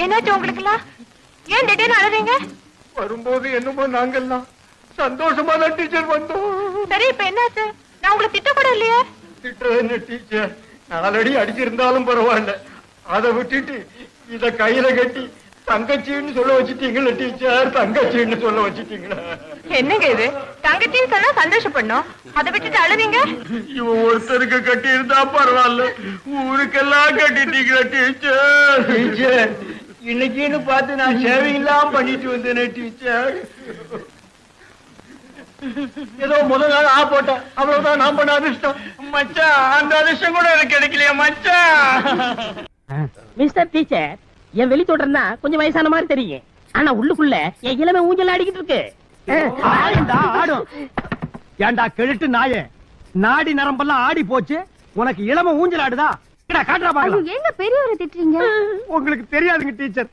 என்னாச்சு உங்களுக்குலாம்? ஏன் திடீர்னு அழுறீங்க? வரும்போது என்னமோ நாங்கெல்லாம் சந்தோஷமா தான் டீச்சர் வந்தோம். சரி, இப்ப என்னாச்சு? நான் உங்களை திட்ட கூட இல்லையே. திட்டுறது டீச்சர், 4 அடி அடிச்சிருந்தாலும் பரவாயில்ல, அதை விட்டுட்டு இத கையில கட்டி தங்கச்சின்னு சொல்ல வச்சுட்டீங்களா டீச்சர்? தங்கச்சின்னு சொல்ல வச்சுட்டீங்களா? என்னங்க இது? தங்கச்சின்னு சொன்னா சந்தோஷப்படணும், அதை விட்டுட்டு அழுவீங்க? இவன் ஒருத்தருக்கு கட்டி இருந்தா பரவாயில்ல, ஊருக்கெல்லாம் கட்டிட்டீங்களா டீச்சர்? டீச்சர், இன்னைக்குன்னு பார்த்து நான் சேவிங் எல்லாம் பண்ணிட்டு வந்தேனே டீச்சர். ஏதோ முதல் நாள் போட்டேன், அவ்வளவுதான் நான் பண்ண அதிர்ஷ்டம். மச்சான், அந்த அதிர்ஷ்டம் கூட எனக்கு கிடைக்கலையா மச்சான்? மிஸ்டர் டீச்சர், என் வெளி தோற்றம்னா கொஞ்சம் வயசான மாதிரி தெரியும், ஆனா உள்ளுக்குள்ள என் இளமை ஊஞ்சல் ஆடிக்கிட்டு இருக்கு. ஆடும். ஏண்டா கெழுட்டு நாயே, நாடி நரம்பெல்லாம் ஆடி போச்சு, உனக்கு இளமை ஊஞ்சல் ஆடுதா? காட்டுறா பாக்கலாம். எங்க பெரியவரை திட்டுறீங்க? உங்களுக்கு தெரியாதுங்க டீச்சர்,